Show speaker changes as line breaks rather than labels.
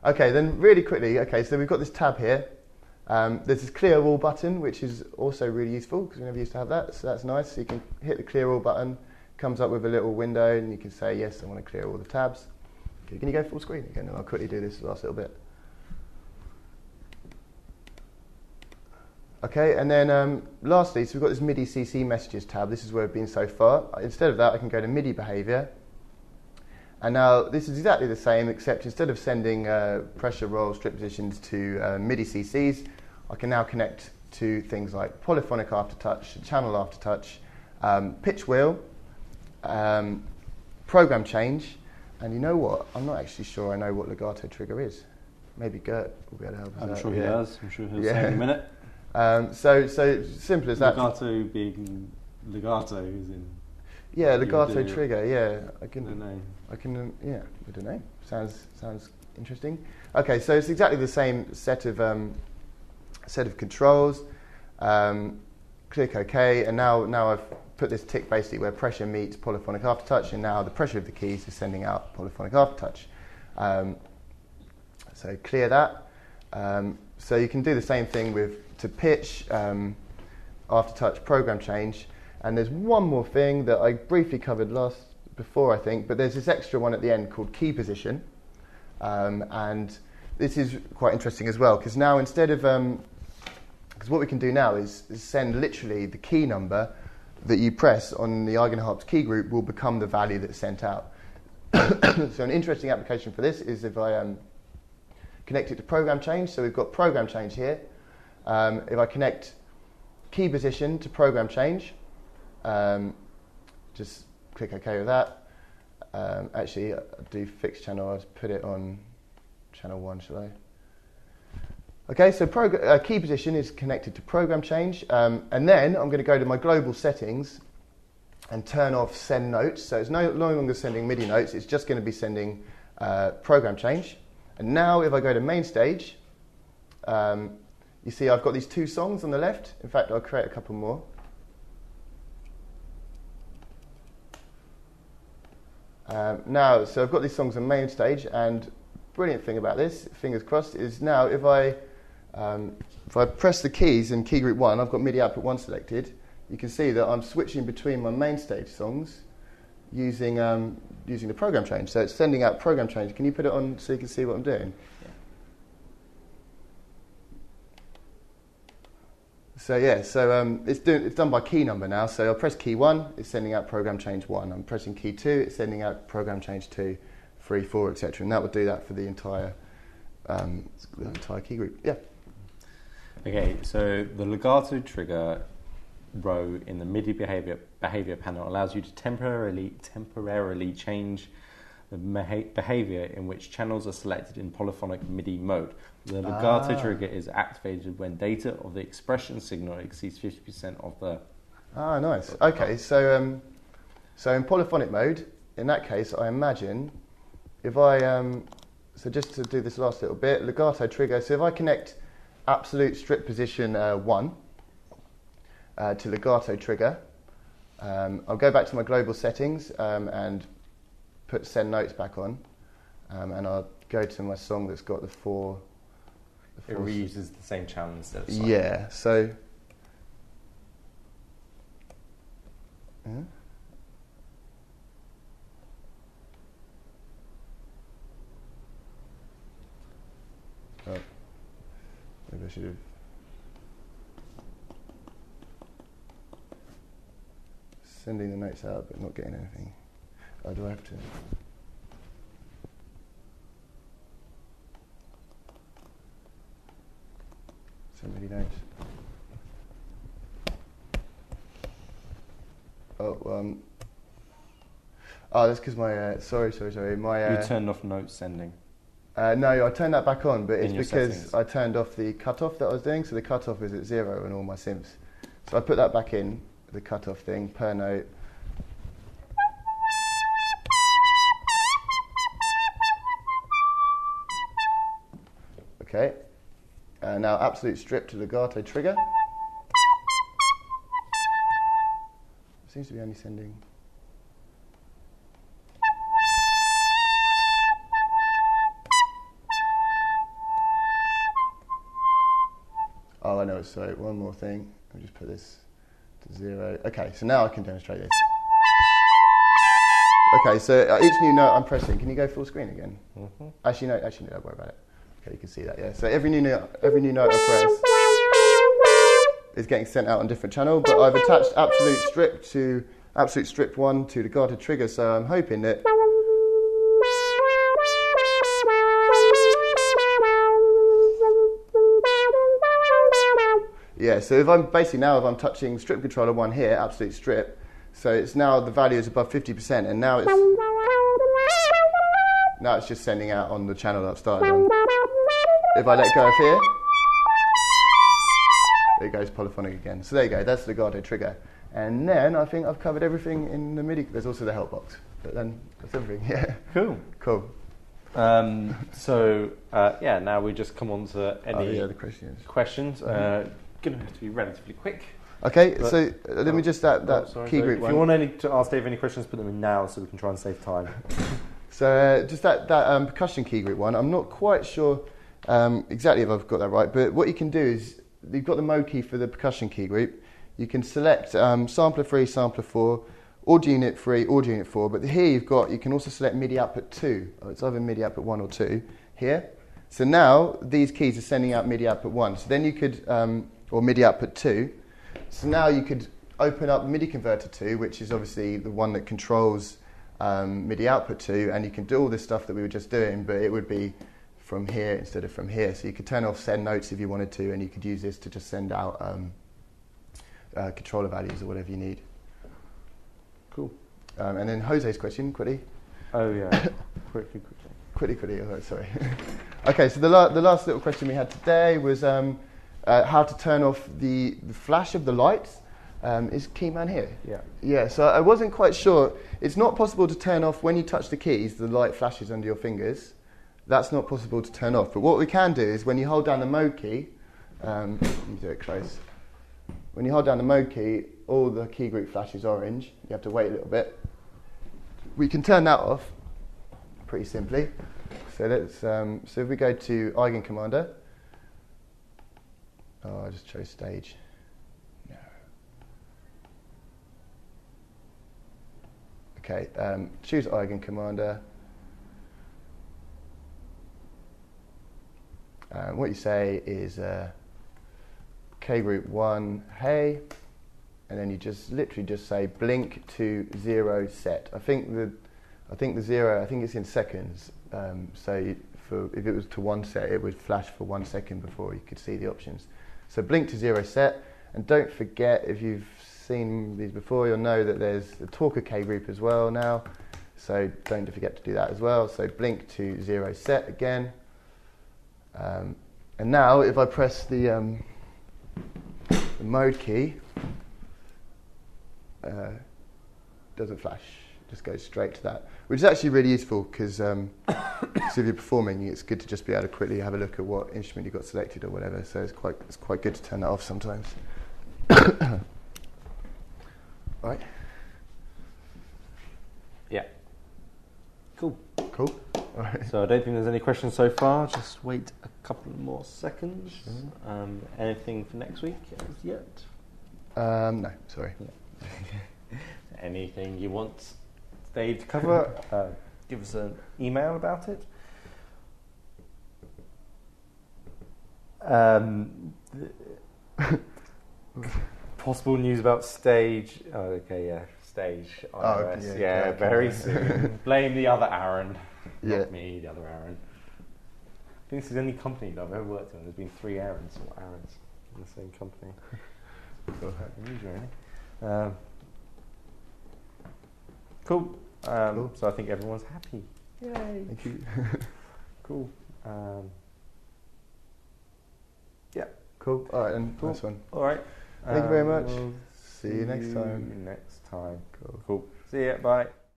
Okay, then really quickly, okay, so we've got this tab here. There's this clear all button, which is also really useful because we never used to have that, so that's nice. So you can hit the clear all button, comes up with a little window, and you can say, yes, I want to clear all the tabs. Okay, can you go full screen again? And I'll quickly do this last little bit. Okay, and then lastly, so we've got this MIDI CC messages tab. This is where we've been so far. Instead of that, I can go to MIDI behavior. And now this is exactly the same, except instead of sending pressure, roll, strip positions to MIDI CCs, I can now connect to things like polyphonic aftertouch, channel aftertouch, pitch wheel, program change, and you know what? I'm not actually sure I know what legato trigger is. Maybe Gert will be able to help us out.
I'm sure he does. I'm sure he'll say in a minute.
So simple as that.
Legato being legato is in.
Yeah, legato trigger. Yeah, I can.
The name.
I can. Yeah, with the name. Sounds interesting. Okay, so it's exactly the same set of controls. Click OK, and now I've put this tick basically where pressure meets polyphonic aftertouch, and now the pressure of the keys is sending out polyphonic aftertouch. So clear that. So you can do the same thing to pitch, aftertouch, program change. And there's one more thing that I briefly covered before, I think, but there's this extra one at the end called key position. And this is quite interesting as well, because now instead of, because what we can do now is send literally the key number that you press on the Eigenharp's key group will become the value that's sent out. So an interesting application for this is if I connect it to program change. So we've got program change here. If I connect key position to program change, just click OK with that. Actually, I'll do fixed channel. I'll just put it on channel 1, shall I? Okay, so key position is connected to program change. And then I'm going to go to my global settings and turn off send notes. So it's no longer sending MIDI notes. It's just going to be sending program change. And now if I go to main stage, you see I've got these 2 songs on the left. In fact, I'll create a couple more. Now, so I've got these songs on main stage, and brilliant thing about this, fingers crossed, is now if I press the keys in key group 1, I've got MIDI output 1 selected. You can see that I'm switching between my main stage songs using the program change. So it's sending out program change. Can you put it on so you can see what I'm doing?
Yeah.
So yeah, so it's done by key number now. So I'll press key 1, it's sending out program change 1. I'm pressing key 2, it's sending out program change 2, 3, 4, etc. And that will do that for the entire key group. Yeah.
Okay, so the legato trigger row in the MIDI behavior panel allows you to temporarily change the behavior in which channels are selected in polyphonic MIDI mode. The legato trigger is activated when data of the expression signal exceeds 50% of the...
Ah, nice. Okay, so in polyphonic mode, in that case, I imagine if I... so just to do this last little bit, legato trigger, so if I connect absolute strip position 1 to legato trigger, I'll go back to my global settings and put send notes back on, and I'll go to my song that's got the 4...
It reuses the same channel instead of cycle.
Yeah, so... Oh, maybe I should have... Sending the notes out but not getting anything. Oh, do I have to? So many notes. Oh, that's because my, sorry. My,
you turned off note sending.
No, I turned that back on, but it's because
settings.
I turned off the cutoff that I was doing, so the cutoff is at 0 on all my synths. So I put that back in, the cutoff thing, per note. Okay, now absolute strip to legato trigger. Seems to be only sending... So one more thing. I'll just put this to 0. Okay, so now I can demonstrate this. Okay, so each new note I'm pressing, can you go full screen again?
Mm-hmm.
Actually, no, don't worry about it. Okay, you can see that, yeah. So every new note I press is getting sent out on different channel, but I've attached absolute strip 1 to the guarded trigger, so I'm hoping that yeah, so if I'm touching strip controller 1 here, absolute strip, so it's now the value is above 50%, and now it's just sending out on the channel that I've started on. If I let go of here, there it goes, polyphonic again. So there you go, that's the Legato trigger. And then I think I've covered everything in the MIDI. There's also the help box, but then that's everything. Yeah. Cool.
Now we just come on to any
the questions.
Going to have to be relatively quick.
Okay, so let me just key group
one. If you want to ask Dave any questions, put them in now so we can try and save time.
So just that percussion key group one, I'm not quite sure exactly if I've got that right, but what you can do is, you've got the mode key for the percussion key group. You can select sampler 3, sampler 4, audio unit 3, audio unit 4, but here you can also select MIDI output 2. It's either MIDI output 1 or 2 here. So now these keys are sending out MIDI output 1. So then you could, or MIDI output 2. So now you could open up MIDI converter 2, which is obviously the one that controls MIDI output 2, and you can do all this stuff that we were just doing, but it would be from here instead of from here. So you could turn off send notes if you wanted to, and you could use this to just send out controller values or whatever you need.
Cool.
And then Jose's question, quickly.
Oh yeah, quickly.
Quickly. Oh, sorry. Okay, so the last little question we had today was how to turn off the flash of the lights. Is Keyman here?
Yeah.
Yeah, so I wasn't quite sure. It's not possible to turn off when you touch the keys, the light flashes under your fingers. That's not possible to turn off. But what we can do is when you hold down the mode key, you do it close. When you hold down the mode key, all the key group flashes orange. You have to wait a little bit. We can turn that off pretty simply. So let's. So if we go to Eigencommander. Oh, I just chose stage. No. Okay, choose Eigencommander. What you say is K group 1, hey, and then you literally just say blink to 0 set. I think the 0, I think it's in seconds. So if it was to 1 set, it would flash for 1 second before you could see the options. So blink to 0 set, and don't forget, if you've seen these before, you'll know that there's the talker K group as well now. So don't forget to do that as well. So blink to 0 set again. And now if I press the mode key, doesn't flash, just goes straight to that, which is actually really useful because so if you're performing, it's good to just be able to quickly have a look at what instrument you got selected or whatever. So it's quite good to turn that off sometimes. Right.
Yeah. Cool.
All right.
So I don't think there's any questions so far. Just wait a couple more seconds. Sure. Anything for next week as yet?
No, sorry.
Yeah. Anything you want Dave to cover? Give us an email about it. Possible news about Stage. Oh, okay, yeah, Stage iOS.
Okay,
yeah, very soon. Blame the other Aaron, not me, the other Aaron. I think this is the only company that I've ever worked in. There's been 3 Aarons or Aarons in the same company. Cool.
Cool.
So I think everyone's happy. Yay!
Thank you.
Cool. Yeah.
Cool. All right, then.
Cool.
Nice one.
All right.
Thank you very much.
We'll
See you next time.
Next time.
Cool.
Cool. See ya. Bye.